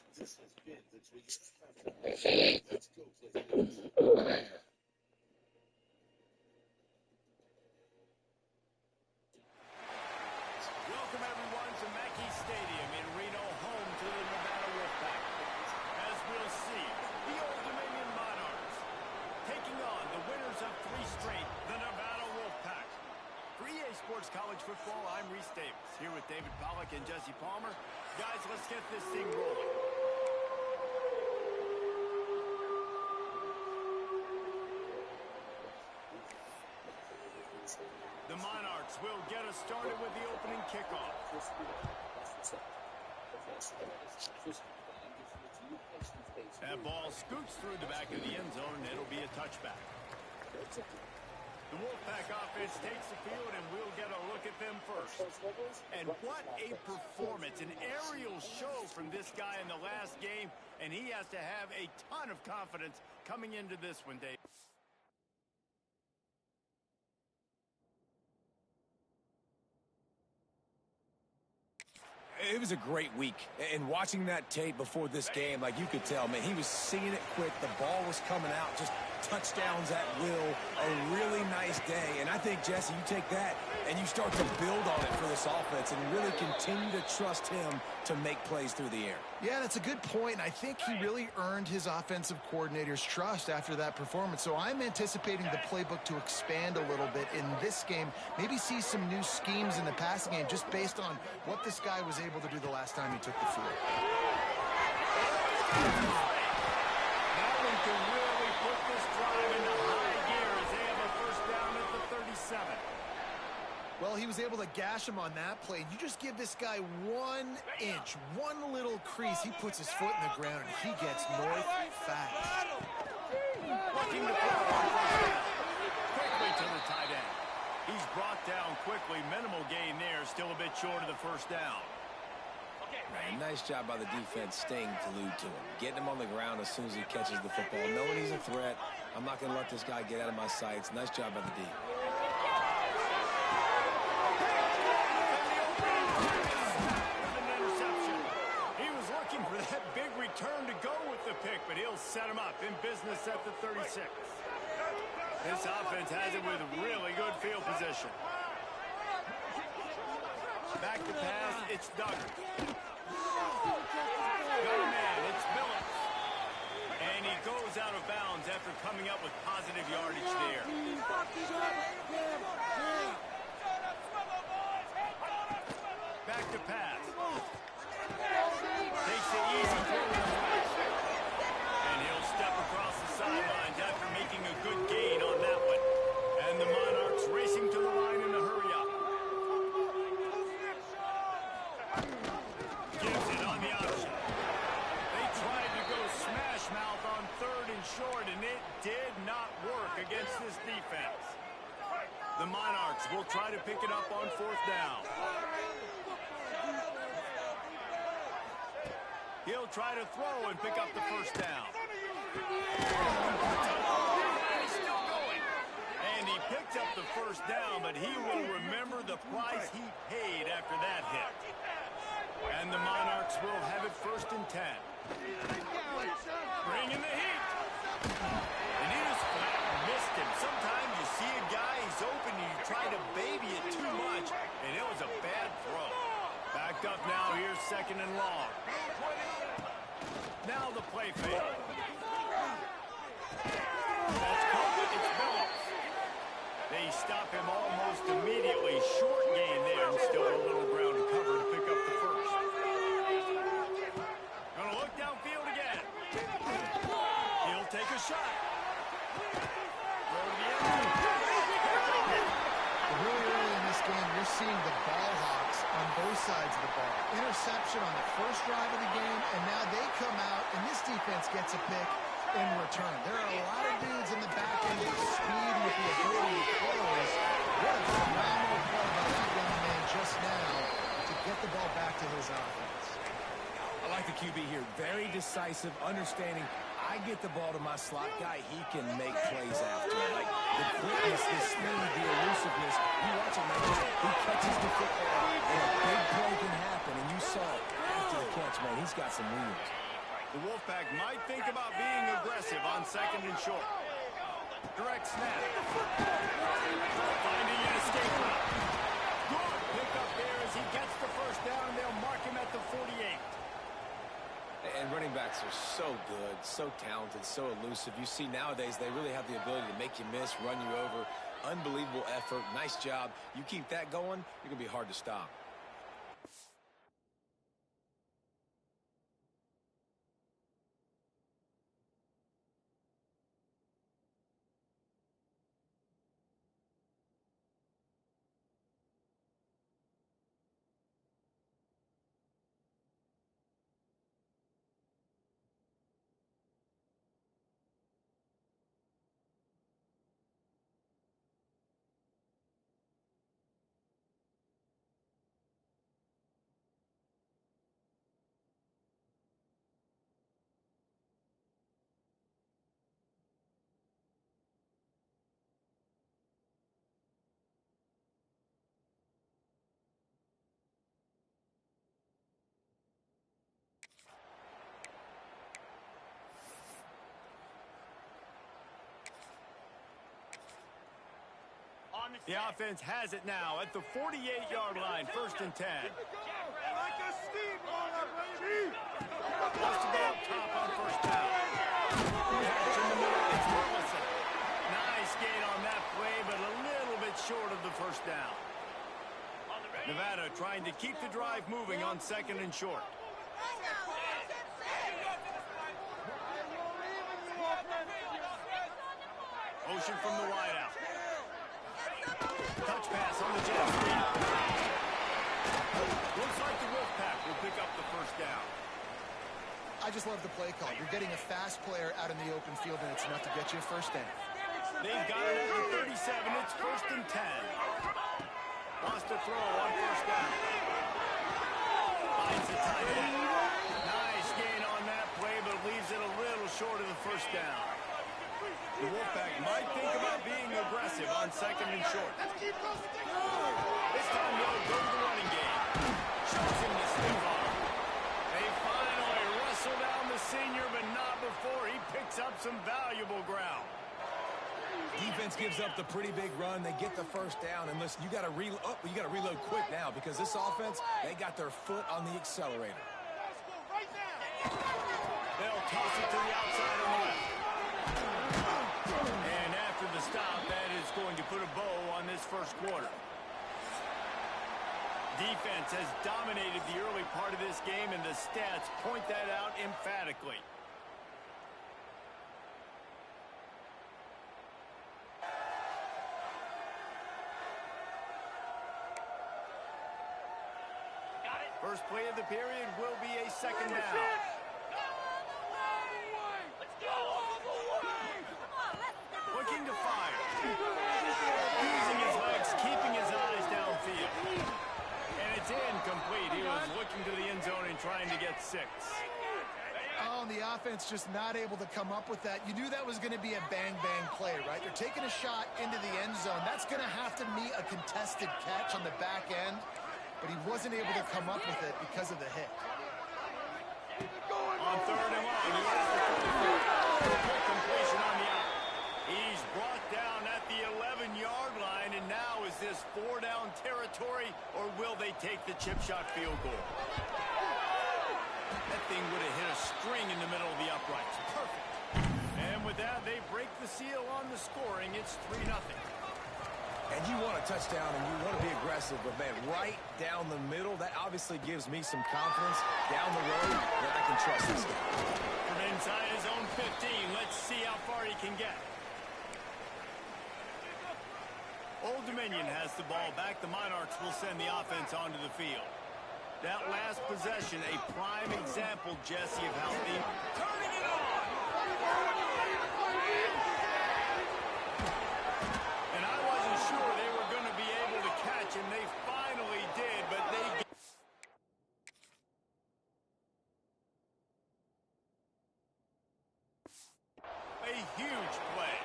Welcome everyone to Mackey Stadium in Reno, home to the Nevada Wolfpack. As we'll see, the Old Dominion Monarchs taking on the winners of 3 straight, the Nevada Wolfpack. For EA Sports College Football, I'm Reese Davis, here with David Pollack and Jesse Palmer. Guys, let's get this thing rolling. The Monarchs will get us started with the opening kickoff. That ball scoots through the back of the end zone, and it'll be a touchback. The Wolfpack offense takes the field, and we'll get a look at them first. And what a performance, an aerial show from this guy in the last game, and he has to have a ton of confidence coming into this one, Dave. It was a great week, and watching that tape before this game, like you could tell, man, he was seeing it quick. The ball was coming out, just touchdowns at will. A really nice day, and I think, Jesse, you take that and you start to build on it for this offense and really continue to trust him to make plays through the air. Yeah, that's a good point. I think he really earned his offensive coordinator's trust after that performance. So I'm anticipating the playbook to expand a little bit in this game. Maybe see some new schemes in the passing game just based on what this guy was able to do the last time he took the field. That one can really put this drive into high gear as they have a first down at the 37. Well, he was able to gash him on that play. You just give this guy 1 inch, one little crease. He puts his foot in the ground, and he gets north fast. Looking to throw. Quickly to the tight end. He's brought down quickly. Minimal gain there. Still a bit short of the first down. Man, nice job by the defense staying glued to him. Getting him on the ground as soon as he catches the football. Knowing he's a threat. I'm not going to let this guy get out of my sights. Nice job by the D. For that big return to go with the pick, but he'll set him up in business at the 36. This offense has it with really good field position. Back to pass, it's Duggar. Got a man, it's Phillips. And he goes out of bounds after coming up with positive yardage there. Back to pass. Takes the easy throw to the right. And he'll step across the sidelines after making a good gain on that one. And the Monarchs racing to the line in a hurry up. Gives it on the option. They tried to go smash mouth on 3rd and short, and it did not work against this defense. The Monarchs will try to pick it up on 4th down. He'll try to throw and pick up the first down. He's still going. And he picked up the first down, but he will remember the price he paid after that hit. And the Monarchs will have it 1st and 10. Bringing the heat. And he just flat missed him. Sometimes you see a guy, he's open, and you try to baby it too much, and it was a bad throw. Backed up now, here's 2nd and long. Now the play fake. That's caught. It's Phillips. They stop him almost immediately. Short gain there, and still a little ground to cover to pick up the first. Gonna look downfield again. He'll take a shot. Throw to the end zone. Really early in this game, you're seeing the ball hawks on both sides of the ball. Interception on the first drive of the game, and now they come out, and this defense gets a pick in return. There are a lot of dudes in the back end with speed, with the ability to close. What a phenomenal play by that young man just now to get the ball back to his offense. I like the QB here. Very decisive, understanding. I get the ball to my slot guy, he can make plays after. Like the quickness, the speed, the elusiveness. You watch him, man, he catches the football, and a big play can happen. And you saw it after the catch, man. He's got some wheels. The Wolfpack might think about being aggressive on second and short. Direct snap. Finding an escape route. Good pickup there as he gets the first down, and they'll mark him at the 48. And running backs are so good, so talented, so elusive. You see nowadays they really have the ability to make you miss, run you over. Unbelievable effort. Nice job. You keep that going, you're going to be hard to stop. The offense has it now at the 48-yard line, 1st and 10. Like a steamroller, baby! Wants to go up top on 1st down. Catch in the middle, it's Burleson. Nice gain on that play, but a little bit short of the 1st down. Nevada trying to keep the drive moving on 2nd and short. Motion from the wideout. Touch pass on the jet sweep. Looks like the Wolfpack will pick up the 1st down. I just love the play call. You're getting a fast player out in the open field, and it's enough to get you a 1st down. They've got it at the 37. It's 1st and 10. Wants to throw on 1st down. Finds the tight end. Nice gain on that play, but leaves it a little short of the 1st down. The Wolfpack might think about being aggressive on 2nd and short. This time they'll go to the running game. Shows him the stiff arm. They finally wrestle down the senior, but not before he picks up some valuable ground. Defense gives up the pretty big run. They get the 1st down, and listen, you got to reload quick now because this offense, they got their foot on the accelerator. They'll toss it to the outside on the left. And after the stop, that is going to put a bow on this 1st quarter. Defense has dominated the early part of this game, and the stats point that out emphatically. First play of the period will be a 2nd down. Looking to fire. Using his legs, keeping his eyes downfield. And it's incomplete. He was looking to the end zone and trying to get 6. Oh, and the offense just not able to come up with that. You knew that was going to be a bang-bang play, right? They're taking a shot into the end zone. That's going to have to meet a contested catch on the back end, but he wasn't able to come up with it because of the hit. On 3rd and 1, quick completion on the out. He's brought down at the 11-yard line, and now is this 4-down territory, or will they take the chip shot field goal? That thing would have hit a string in the middle of the uprights. Perfect. And with that, they break the seal on the scoring. It's 3-0. And you want a touchdown and you want to be aggressive, but man, right down the middle, that obviously gives me some confidence down the road that I can trust this guy. From inside his own 15, let's see how far he can get. Old Dominion has the ball back. The Monarchs will send the offense onto the field. That last possession, a prime example, Jesse, of how the turning it on. And I wasn't sure they were going to be able to catch him. They finally did, but they... A huge play.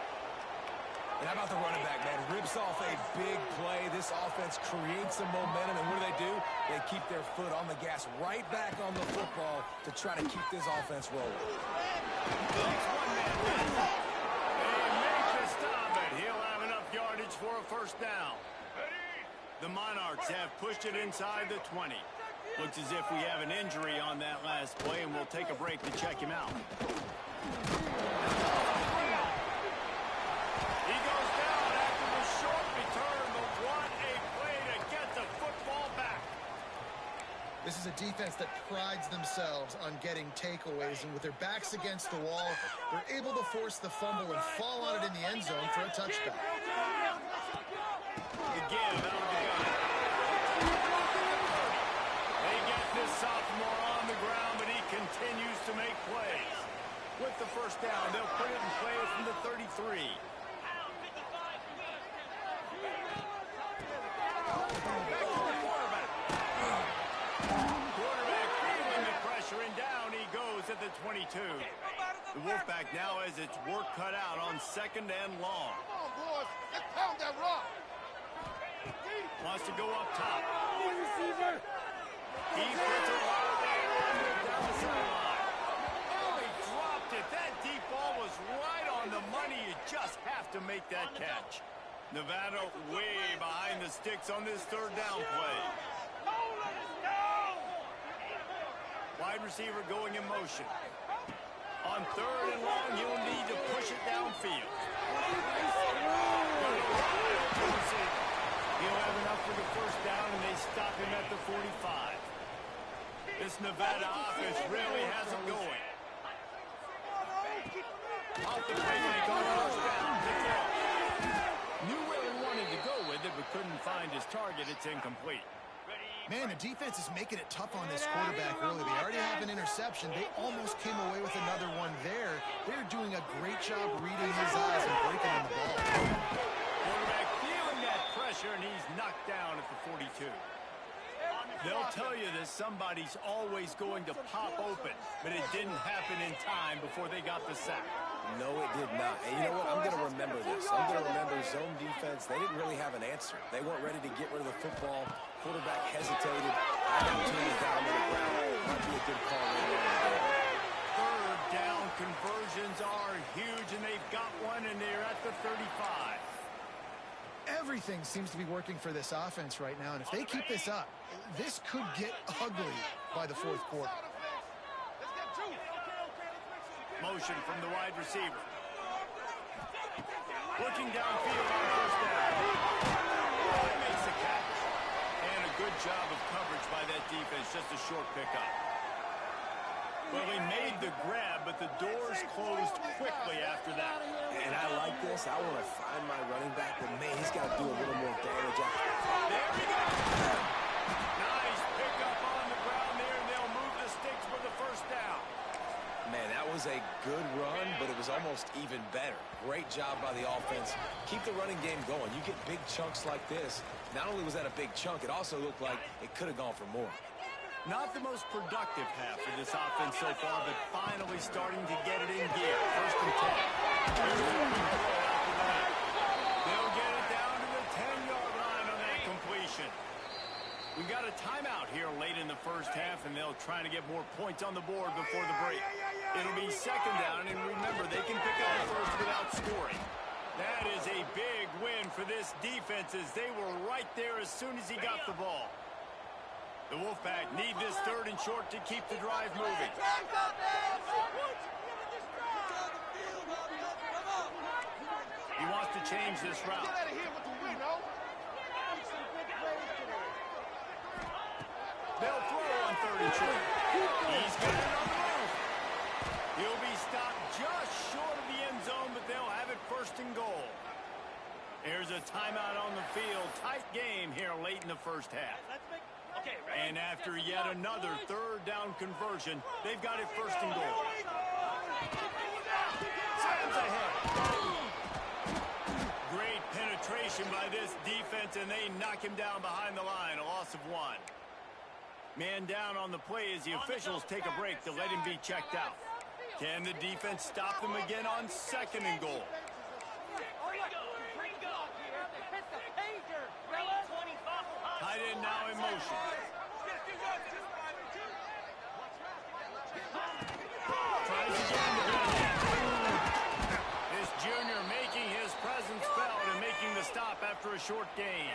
And how about the running back, man? Rips off a big play. This offense creates some momentum, and what do? They keep their foot on the gas right back on the football to try to keep this offense rolling. He'll have enough yardage for a first down. The Monarchs have pushed it inside the 20. Looks as if we have an injury on that last play, and we'll take a break to check him out. He goes down after the short return, but what a play to get the football back. This is a defense that prides themselves on getting takeaways, and with their backs against the wall, they're able to force the fumble and fall on it in the end zone for a touchdown. Again, they get this sophomore on the ground, but he continues to make plays. With the first down, they'll put it in play from the 33. Quarterback feeling the pressure, and down he goes at the 22. The Wolfpack now has its work cut out on 2nd and long. Come on, boys. Let's pound that rock. Wants to go up top. He puts it right there down the sideline. Oh, he dropped it. That deep ball was right on the money. You just have to make that catch. Nevada way behind the sticks on this 3rd down play. Wide receiver going in motion. On 3rd and long, you'll need to push it downfield. He'll have enough for the first down, and they stop him at the 45. This Nevada offense really has it going. Off the play, they go first down. Knew where he wanted to go with it, but couldn't find his target. It's incomplete. Man, the defense is making it tough on this quarterback early. They already have an interception. They almost came away with another one there. They're doing a great job reading his eyes and breaking on the ball. Quarterback feeling that pressure, and he's knocked down at the 42. They'll tell you that somebody's always going to pop open, but it didn't happen in time before they got the sack. No, it did not. And you know what? I'm going to remember this. I'm going to remember zone defense. They didn't really have an answer. They weren't ready to get rid of the football. Quarterback hesitated. Opportunity down to the ground. Might be a good call later on the game. 3rd down conversions are huge, and they've got one, and they're at the 35. Everything seems to be working for this offense right now, and if they keep this up, this could get ugly by the 4th quarter. Motion from the wide receiver. Looking downfield on first down. He makes the catch. And a good job of coverage by that defense. Just a short pickup. Well, he made the grab, but the doors closed quickly after that. And I like this. I want to find my running back, but man, he's got to do a little more damage. There he goes. Nice pickup on the ground there, and they'll move the sticks for the first down. Man, that was a good run, but it was almost even better. Great job by the offense. Keep the running game going. You get big chunks like this. Not only was that a big chunk, it also looked like it could have gone for more. Not the most productive half of this offense so far, but finally starting to get it in gear. 1st and 10. They'll get it down to the 10-yard line on that completion. We got a timeout here late in the first half, and they'll try to get more points on the board before the break. It'll be 2nd down, and remember, they can pick up the first without scoring. That is a big win for this defense, as they were right there as soon as he got the ball. The Wolfpack need this 3rd and short to keep the drive moving. He wants to change this route. They'll throw on 3rd and short. He's got it on the move. He'll be stopped just short of the end zone, but they'll have it 1st and goal. Here's a timeout on the field. Tight game here late in the first half. And after yet another 3rd down conversion, they've got it 1st and goal. Sam's ahead. Great penetration by this defense, and they knock him down behind the line. A loss of 1. Man down on the play as the officials take a break to let him be checked out. Can the defense stop them again on 2nd and goal? Tight end now in motion. Tries again to get it. This junior making his presence felt and making the stop after a short gain.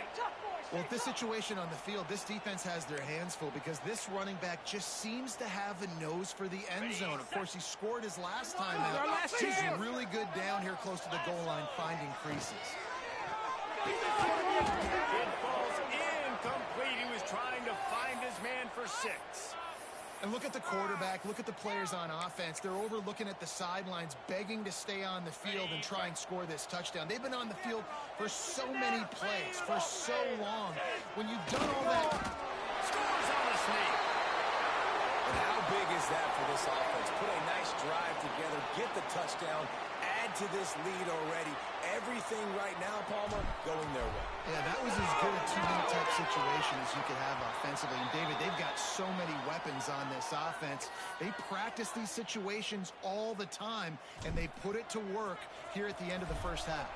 Well, with this situation on the field, this defense has their hands full because this running back just seems to have a nose for the end zone. Of course, he scored his last time out. He's really good down here close to the goal line, finding creases. It falls incomplete. He was trying to find his man for 6. And look at the quarterback, look at the players on offense. They're overlooking at the sidelines, begging to stay on the field and try and score this touchdown. They've been on the field for so many plays, for so long. When you've done all that... Scores on the sneak. And how big is that for this offense? Put a nice drive together, get the touchdown, add to this lead already. Everything right now, Palmer, going their way. Yeah, that was as good a two-minute type situation as you could have offensively. And, David, they've got so many weapons on this offense. They practice these situations all the time, and they put it to work here at the end of the first half.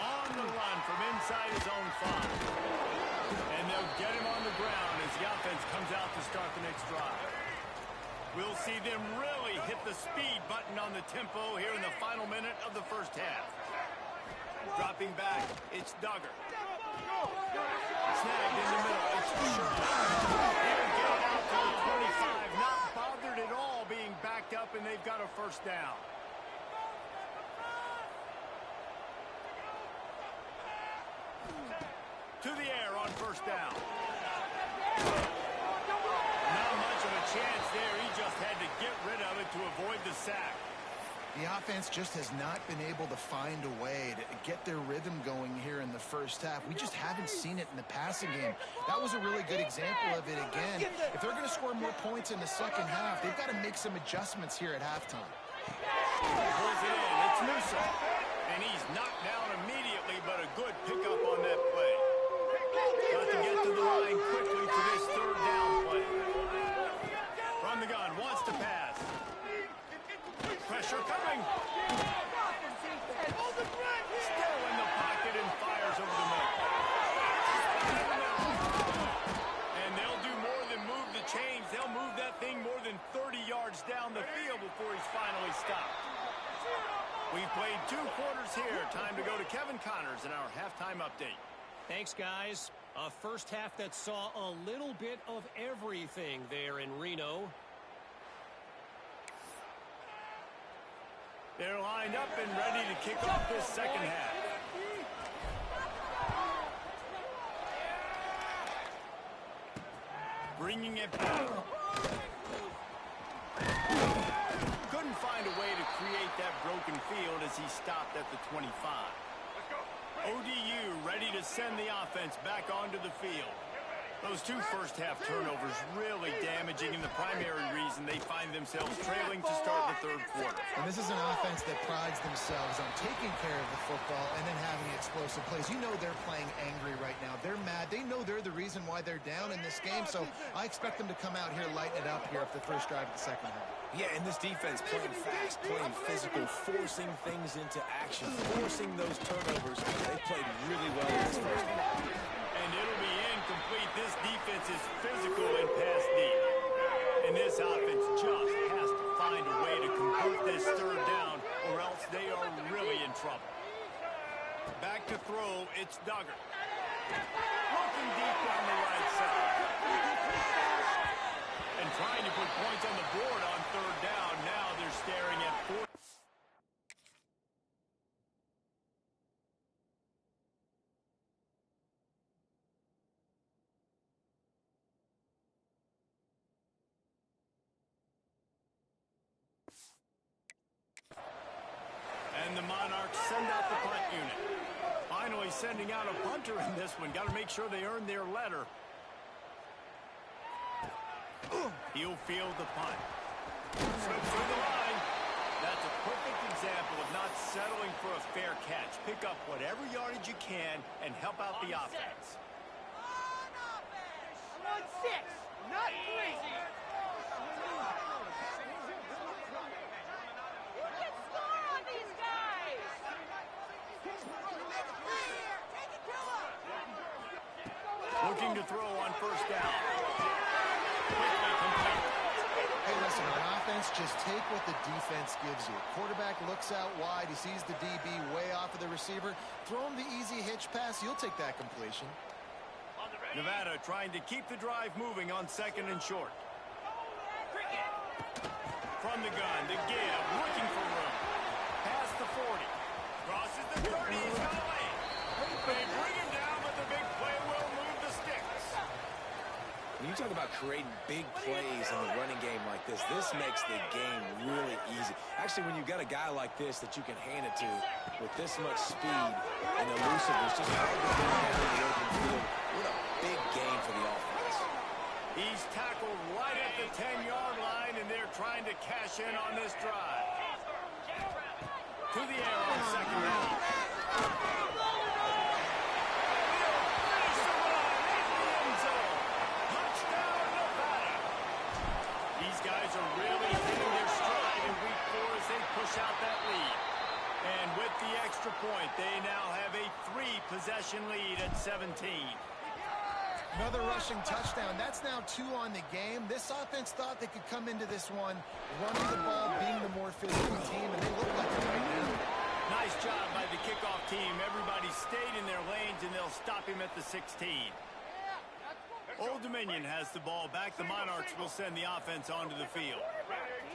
On the run from inside his own 5. And they'll get him on the ground as the offense comes out to start the next drive. We'll see them really hit the speed button on the tempo here in the final minute of the first half. Dropping back, it's Duggar. Snagged in the middle, it's Sherman. He'll get it out to the 25, not bothered at all being backed up, and they've got a first down. To the air on first down. Not much of a chance there. He just had to get rid of it to avoid the sack. The offense just has not been able to find a way to get their rhythm going here in the first half. We just haven't seen it in the passing game. That was a really good example of it again. If they're going to score more points in the second half, they've got to make some adjustments here at halftime. Pulls it in. It's Newsom. And he's knocked down immediately, but a good pickup on that play. Got to get to the line quickly for this third down play. From the gun, wants to pass. Pressure coming. Still in the pocket and fires over the middle. And they'll do more than move the chains. They'll move that thing more than 30 yards down the field before he's finally stopped. We've played 2 quarters here. Time to go to Kevin Connors in our halftime update. Thanks, guys. A first half that saw a little bit of everything there in Reno. They're lined up and ready to kick off this second half. Bringing it back. Couldn't find a way to create that broken field as he stopped at the 25. ODU ready to send the offense back onto the field. Those 2 first-half turnovers really damaging, and the primary reason they find themselves trailing to start the third quarter. And this is an offense that prides themselves on taking care of the football and then having explosive plays. You know they're playing angry right now. They're mad. They know they're the reason why they're down in this game, so I expect them to come out here, lighten it up here for the first drive of the second half. Yeah, and this defense playing fast, playing physical, forcing things into action, forcing those turnovers. They played really well in this first half. And it'll be incomplete. This defense is physical and pass deep. And this offense just has to find a way to convert this third down, or else they are really in trouble. Back to throw, it's Duggar. Looking deep down the right side. And trying to put points on the board on third down. Now they're staring at 4. And the Monarchs send out the punt unit. Finally sending out a punter in this one. Got to make sure they earn their letter. He'll field the punt. Slips through the line. That's a perfect example of not settling for a fair catch. Pick up whatever yardage you can and help out the offense. I'm on 6, not 3. You can score on these guys. Looking to throw on first down. Quickly complete. Hey, listen, on offense, just take what the defense gives you. Quarterback looks out wide. He sees the DB way off of the receiver. Throw him the easy hitch pass. You'll take that completion. Nevada trying to keep the drive moving on 2nd and short. From the gun, the give, looking for room. Past the 40. Crosses the 30. He's got a lane. They bring him down, but the big play will move the sticks. When you talk about creating big plays in the running game like this makes the game really easy. Actually, when you've got a guy like this that you can hand it to with this much speed and elusiveness, just hard to get down in the open field. What a big game for the offense. He's tackled right at the 10-yard line, and they're trying to cash in on this drive. To the air on 2nd down. These guys are really hitting their stride in week 4 as they push out that lead. And with the extra point, they now have a 3-possession lead at 17. Another rushing touchdown. That's now 2 on the game. This offense thought they could come into this one running the ball, being the more physical team, and they look like it right now. Nice job by the kickoff team. Everybody stayed in their lanes, and they'll stop him at the 16. Old Dominion has the ball back. The Monarchs will send the offense onto the field.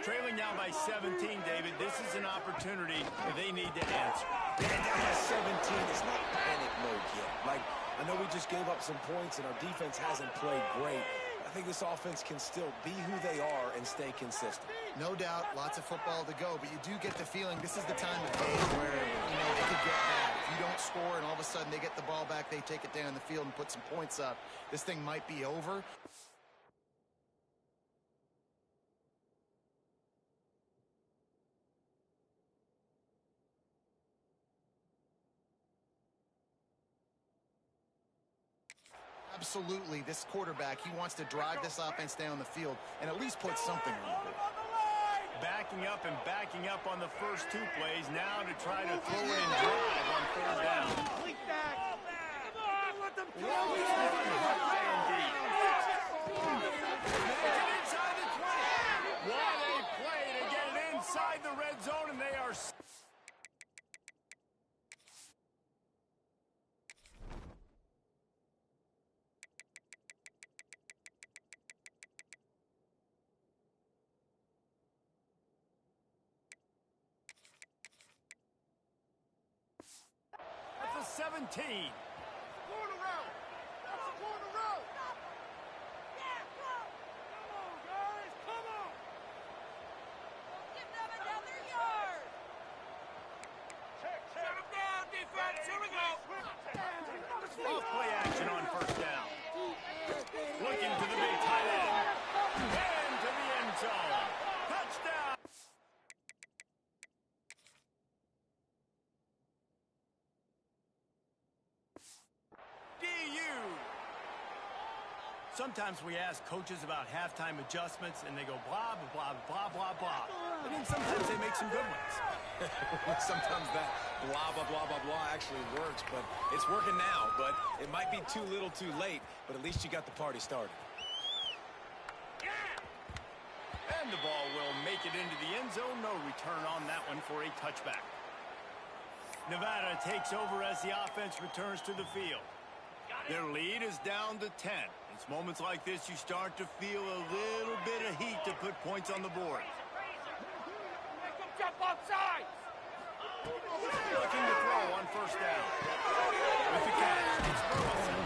Trailing now by 17, David. This is an opportunity that they need to answer. Yeah, down by 17. It's not panic mode yet. Like, I know we just gave up some points and our defense hasn't played great. I think this offense can still be who they are and stay consistent. No doubt, lots of football to go, but you do get the feeling this is the time of game where, they could get bad. If you don't score and all of a sudden they get the ball back, they take it down the field and put some points up, this thing might be over. Absolutely, this quarterback, he wants to drive this offense down the field and at least put something on the board. Backing up and backing up on the first 2 plays now to try to throw it and drive on 3rd down. Complete that. Come on, let them go. High and deep. Make it inside the 20. What a play to get it inside the red zone, and they are... At the 17. Corner route. That's a corner route. Come on, guys, come on. Give them another yard. Shut them down, defense. Here we go. Off play action on 1st down. Looking to the big tight end. And to the end zone. Touchdown. Sometimes we ask coaches about halftime adjustments, and they go blah, blah, blah, blah, blah. And then sometimes they make some good ones. Sometimes that blah, blah, blah, blah, blah actually works, but it's working now. But it might be too little too late, but at least you got the party started. And the ball will make it into the end zone. No return on that one for a touchback. Nevada takes over as the offense returns to the field. Their lead is down to 10. It's moments like this you start to feel a little bit of heat to put points on the board. Make them jump off sides. Looking to throw on 1st down. With the catch, it's Burleson.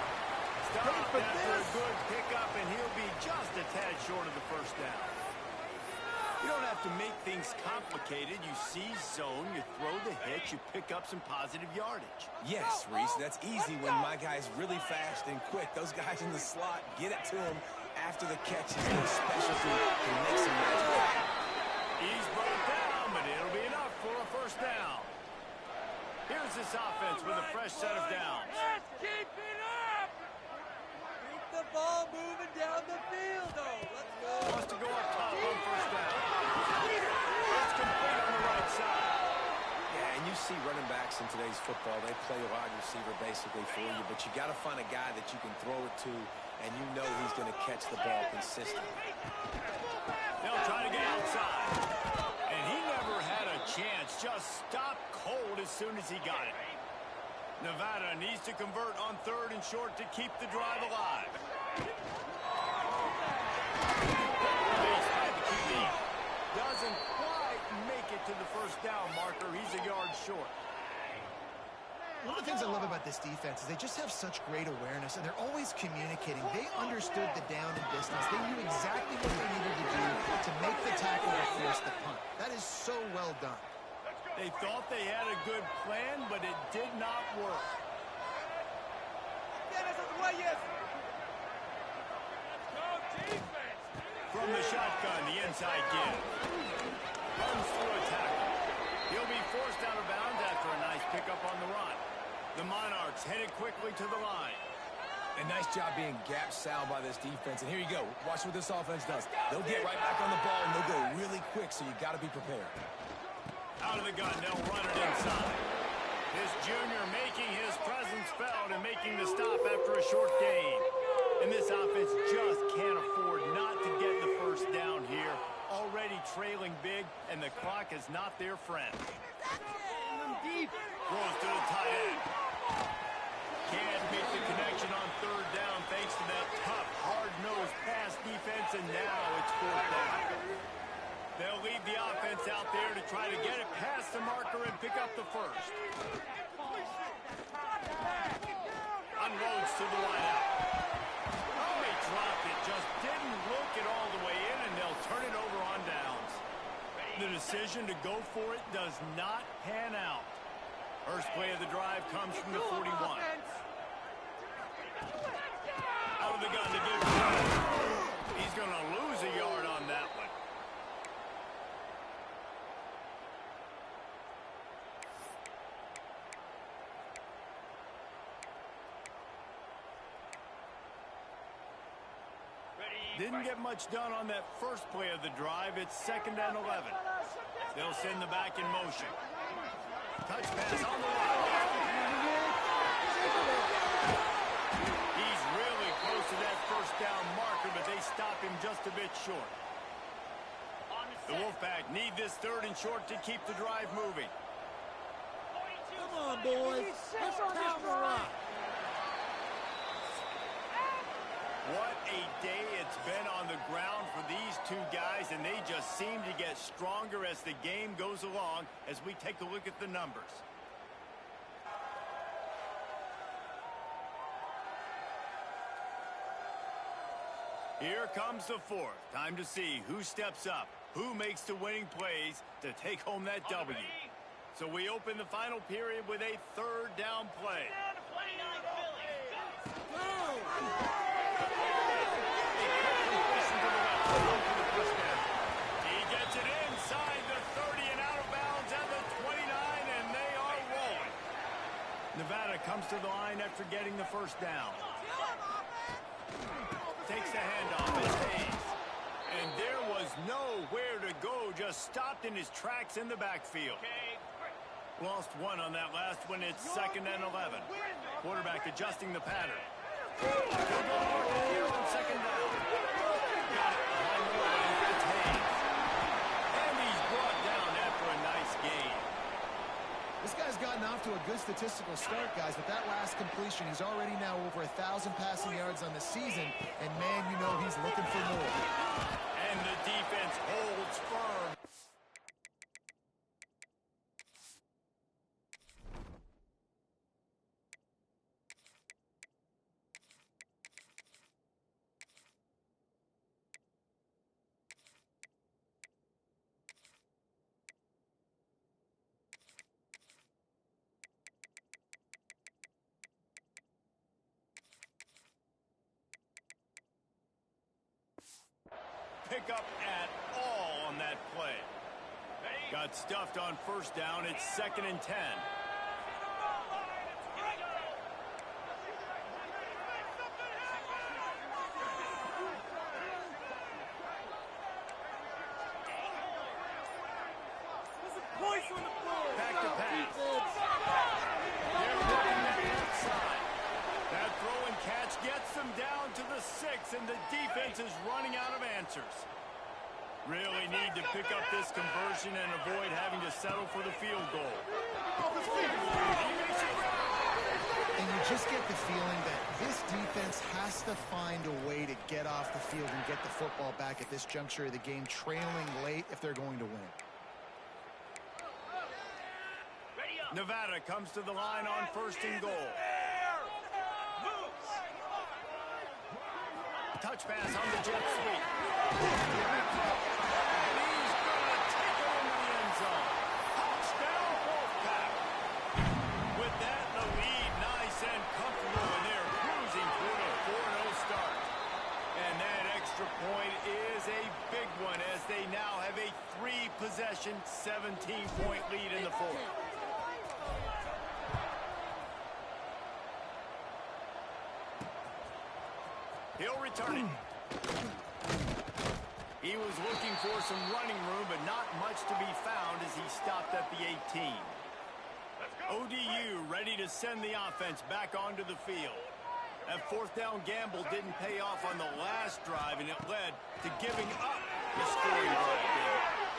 Stopped after a good pickup, and he'll be just a tad short of the 1st down. You don't have to make things complicated. You seize zone, you throw the hitch, you pick up some positive yardage. Yes, Reese, that's easy when my guy's really fast and quick. Those guys in the slot, get it to him after the catch is their specialty to make some magic happen. He's brought down, but it'll be enough for a 1st down. Here's this offense with a fresh set of downs. Let's keep it up. Keep the ball moving down the field, though. Let's go. Wants to go up top on 1st down. That's complete on the right side. Yeah, and you you see running backs in today's football, they play wide receiver basically for you, but you got to find a guy that you can throw it to, and you know he's going to catch the ball consistently. They'll try to get outside. And he never had a chance. Just stopped cold as soon as he got it. Nevada needs to convert on 3rd and short to keep the drive alive. Doesn't quite make it to the first down marker. He's a yard short. One of the things I love about this defense is they just have such great awareness, and they're always communicating. They understood the down and distance. They knew exactly what they needed to do to make the tackle to force the punt. That is so well done. They thought they had a good plan, but it did not work. From the shotgun, the inside give. Runs through a tackle. He'll be forced out of bounds after a nice pickup on the run. The Monarchs headed quickly to the line. A nice job being gap sound by this defense. And here you go. Watch what this offense does. They'll get right back on the ball, and they'll go really quick, so you got to be prepared. Out of the gun, they'll run it inside. This junior making his presence felt and making the stop after a short gain. And this offense just can't afford not to get the first down here. Already trailing big, and the clock is not their friend. Throws to the tight end. Can't make the connection on 3rd down thanks to that tough, hard-nosed pass defense, and now it's 4th down. They'll leave the offense out there to try to get it past the marker and pick up the first. Unloads to the wideout. Oh, he dropped it. Just didn't look it all the way in, and they'll turn it over on downs. The decision to go for it does not pan out. First play of the drive comes from the 41. Out of the gun to give. He's going to lose a yard on that one. Didn't get much done on that first play of the drive. It's 2nd and 11. They'll send the back in motion. Touch pass on the line. He's really close to that first down marker, but they stop him just a bit short. The Wolfpack need this 3rd and short to keep the drive moving. Come on, boys. Let's power up. What a day it's been on the ground for these two guys, and they just seem to get stronger as the game goes along as we take a look at the numbers. Here comes the 4th. Time to see who steps up, who makes the winning plays to take home that W. So we open the final period with a 3rd down play. He gets it inside the 30 and out of bounds at the 29, and they are rolling. Nevada comes to the line after getting the first down. Takes the handoff and Hayes. And there was nowhere to go, just stopped in his tracks in the backfield. Lost one on that last one. It's 2nd and 11. Quarterback adjusting the pattern. Here on 2nd down. Got it behind the line. It's Hayes. And he's brought down after a nice gain. This guy's gotten off to a good statistical start, guys, but that last completion, he's already now over 1,000 passing yards on the season, and man, you know he's looking for more. And the defense holds firm. Pick up at all on that play. Got stuffed on 1st down. It's 2nd and 10. Back to pass. answers. Really need to pick up this conversion and avoid having to settle for the field goal. And you just get the feeling that this defense has to find a way to get off the field and get the football back at this juncture of the game, trailing late if they're going to win. Nevada comes to the line on 1st and goal. Touch pass on the jet sweep. And he's going to take it into the end zone. Touchdown, Wolfpack. With that, the lead nice and comfortable, and they're cruising for a 4-0 start. And that extra point is a big one as they now have a 3-possession, 17-point lead in the fourth. He'll return it. He was looking for some running room, but not much to be found as he stopped at the 18. ODU ready to send the offense back onto the field. That 4th down gamble didn't pay off on the last drive, and it led to giving up the scoring drive.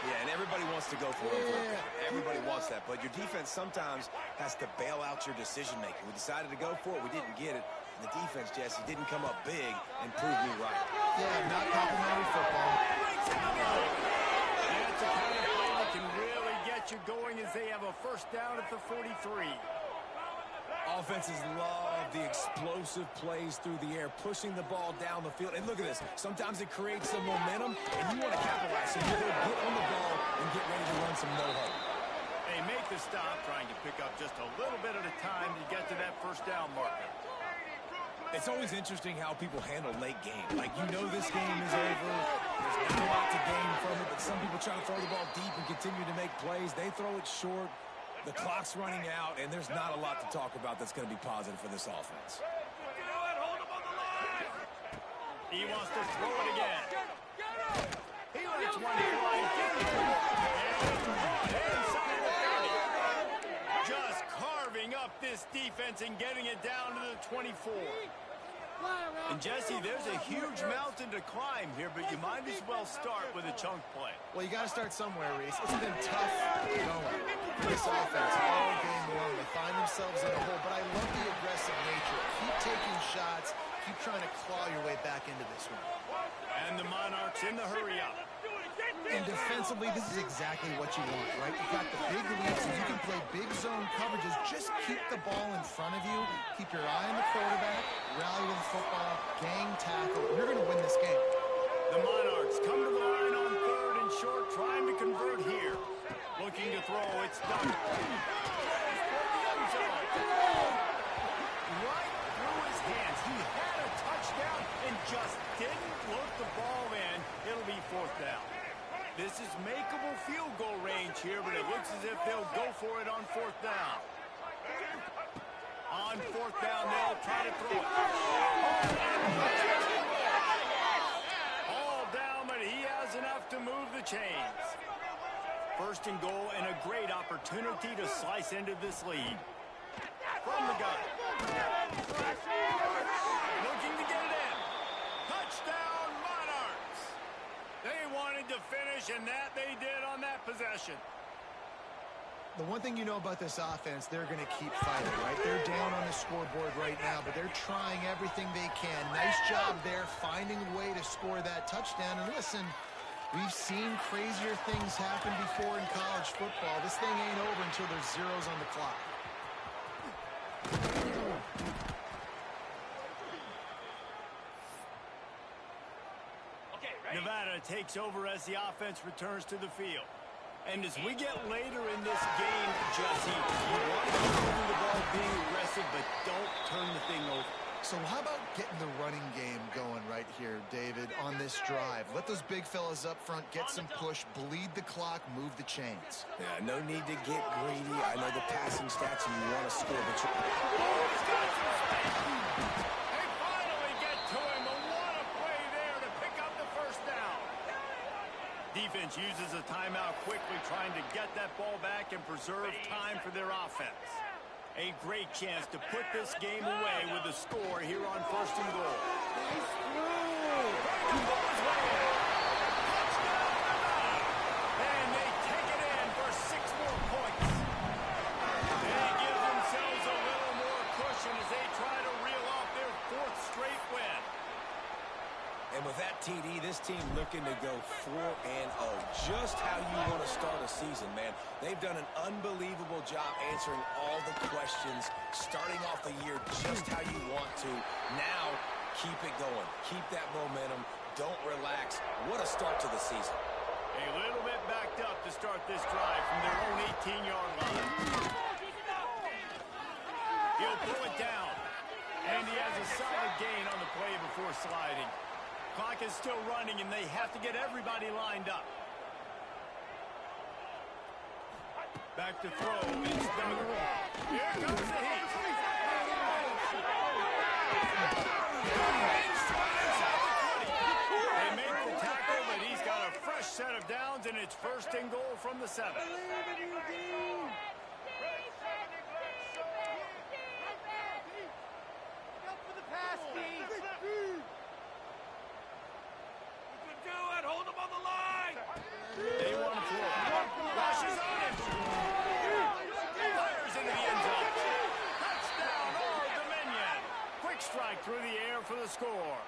Yeah, and everybody wants to go for it. Everybody wants that, but your defense sometimes has to bail out your decision-making. We decided to go for it. We didn't get it. And the defense, Jesse, didn't come up big and prove me right. Yeah, not complimentary football. That's a kind of play that can really get you going as they have a 1st down at the 43. Offenses love the explosive plays through the air, pushing the ball down the field. And look at this. Sometimes it creates some momentum, and you want to capitalize. So you're going to get on the ball and get ready to run some no-huddle. They make the stop, trying to pick up just a little bit at a time to get to that 1st down marker. It's always interesting how people handle late game. Like, you know this game is over. There's not a lot to gain from it, but some people try to throw the ball deep and continue to make plays. They throw it short. The clock's running out, and there's not a lot to talk about that's going to be positive for this offense. He wants to throw it again. He lets one fly. Inside the 30. Just carving up this defense and getting it down to the 24. And, Jesse, there's a huge mountain to climb here, but you might as well start with a chunk play. Well, you got to start somewhere, Reese. It's been tough going for this offense all game long. They find themselves in a hole, but I love the aggressive nature. Keep taking shots. Keep trying to claw your way back into this one. And the Monarchs in the hurry-up. And defensively, this is exactly what you want, right? You've got the big leads, and you can play big zone coverages. Just keep the ball in front of you. Keep your eye on the quarterback. Rally with the football. Gang tackle. You're going to win this game. The Monarchs come to the line on 3rd and short, trying to convert here. Looking to throw. It's done. Right through his hands. He had a touchdown and just didn't look the ball in. It'll be 4th down. This is makeable field goal range here, but it looks as if they'll go for it on 4th down. On 4th down, they'll try to throw it. All down, but he has enough to move the chains. 1st and goal, and a great opportunity to slice into this lead. From the gun. Looking to get it in. Touchdown, Monarchs. They wanted to finish, and that they did on that possession. The one thing you know about this offense, they're going to keep fighting, right? They're down on the scoreboard right now, but they're trying everything they can. Nice job there, finding a way to score that touchdown. And listen, we've seen crazier things happen before in college football. This thing ain't over until there's zeros on the clock. Nevada takes over as the offense returns to the field. And as we get later in this game, Jesse, you want to keep moving the ball, being aggressive, but don't turn the thing over. So how about getting the running game going right here, David, on this drive? Let those big fellas up front get some push, bleed the clock, move the chains. Yeah, no need to get greedy. I know the passing stats and you want to score, but They finally get to him, but what a play there to pick up the 1st down. Defense uses a timeout quickly, trying to get that ball back and preserve time for their offense. A great chance to put this game away with a score here on 1st and goal. celebration as they try to reel off their 4th straight win. And with that TD, this team looking to go 4-0. Just how you want to start a season, man. They've done an unbelievable job answering all the questions, starting off the year just how you want to. Now, keep it going. Keep that momentum. Don't relax. What a start to the season. A little bit backed up to start this drive from their own 18-yard line. He'll pull it down. And he has a solid gain on the play before sliding. Clock is still running, and they have to get everybody lined up. Back to throw. It's Duggar. Here comes the heat. They make the tackle, but he's got a fresh set of downs, and it's 1st and goal from the 7. Hold him on the line! They want to throw. Rushes on him. Fires into the end zone. Touchdown, Old Dominion. Quick strike through the air for the score.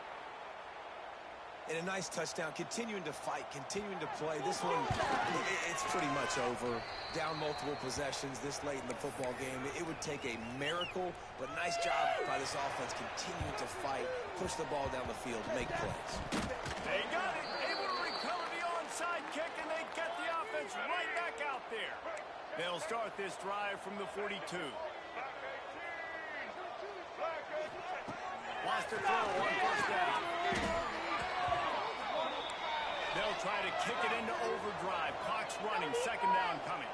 And a nice touchdown, continuing to fight, continuing to play. This one, it's pretty much over. Down multiple possessions this late in the football game. It would take a miracle, but nice job by this offense continuing to fight, push the ball down the field, make plays. They got it. Able to recover the onside kick, and they get the offense right back out there. They'll start this drive from the 42. Wants to throw on 1st down. They'll try to kick it into overdrive. Clock's running. 2nd down coming.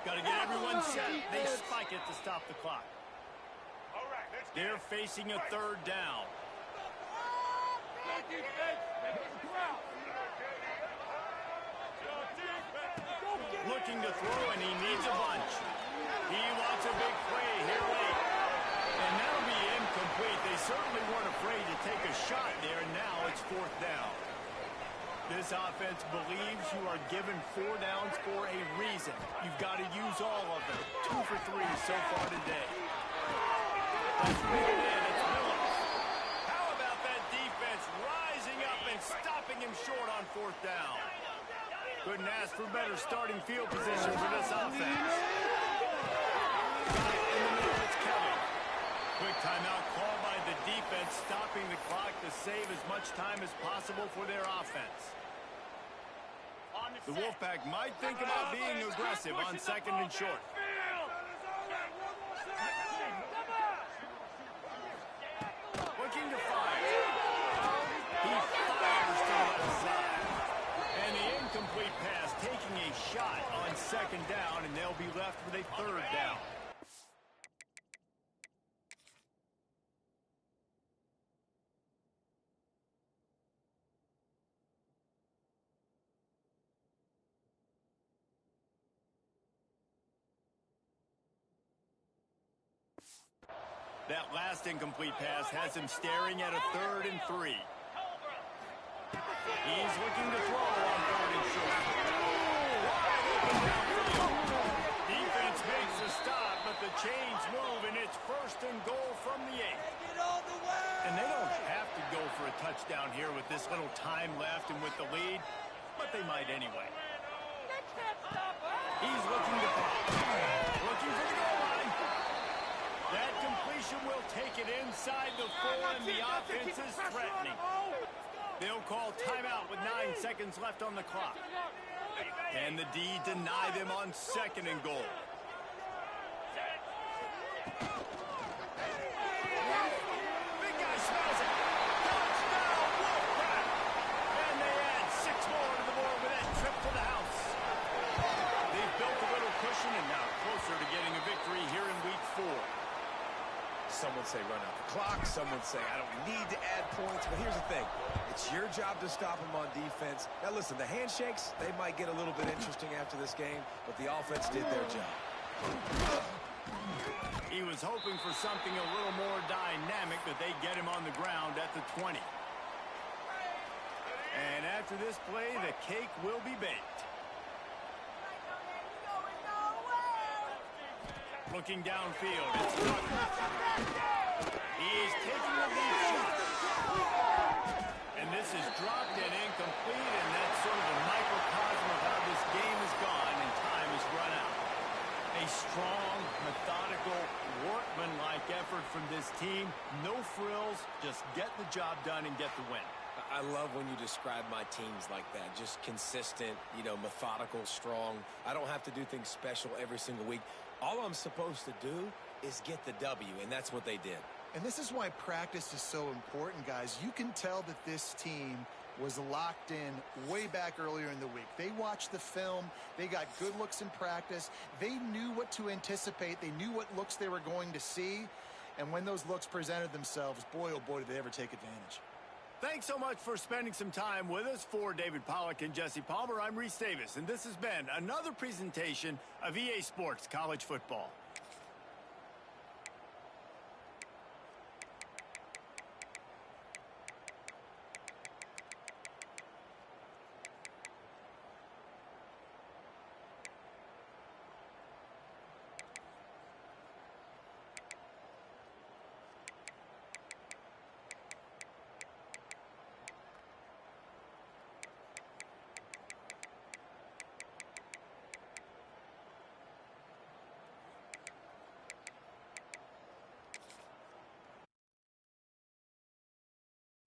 Got to get everyone set. They spike it to stop the clock. They're facing a 3rd down. Looking to throw, and he needs a bunch. He wants a big play here late. And that'll be incomplete. They certainly weren't afraid to take a shot there, and now it's 4th down. This offense believes you are given 4 downs for a reason. You've got to use all of them. 2 for 3 so far today. That's reeled in. It's Miller. How about that defense rising up and stopping him short on 4th down? Couldn't ask for better starting field position for this offense. Got it in the middle. It's Kelly. Quick timeout called by the defense, stopping the clock to save as much time as possible for their offense. The Wolfpack might think about being aggressive on 2nd and short. Looking to fire. He fires to the left side. And the incomplete pass taking a shot on 2nd down, and they'll be left with a 3rd down. That last incomplete pass has him staring at a 3rd and 3. He's looking to throw on 3rd and short. Wide open downfield. Defense makes a stop, but the chains move, and it's 1st and goal from the 8. And they don't have to go for a touchdown here with this little time left and with the lead, but they might anyway. He's looking to pop. Looking for the goal line. That completion will take it inside the 4, and the offense is threatening. They'll call timeout with 9 seconds left on the clock. And the D deny them on 2nd and goal. Big guy smells it. Touchdown, Wolfpack! And they add 6 more to the board with that trip to the house. They've built a little cushion and now closer to getting a victory here in week 4. Some would say run out the clock. Some would say I don't need to add points. But here's the thing. It's your job to stop them on defense. Now, listen, the handshakes, they might get a little bit interesting after this game, but the offense did their job. He was hoping for something a little more dynamic, but they get him on the ground at the 20. And after this play, the cake will be baked. Looking downfield. It's Tucker. He's taking the deep shot. And this is dropped and incomplete, and that's sort of a microcosm of how this game has gone, and time has run out. A strong, methodical, workman-like effort from this team. No frills, just get the job done and get the win. I love when you describe my teams like that. Just consistent, methodical, strong. I don't have to do things special every single week. All I'm supposed to do is get the W, and that's what they did. And this is why practice is so important, guys. You can tell that this team was locked in way back earlier in the week. They watched the film. They got good looks in practice. They knew what to anticipate. They knew what looks they were going to see. And when those looks presented themselves, boy, oh boy, did they ever take advantage. Thanks so much for spending some time with us. For David Pollack and Jesse Palmer, I'm Reese Davis, and this has been another presentation of EA Sports College Football.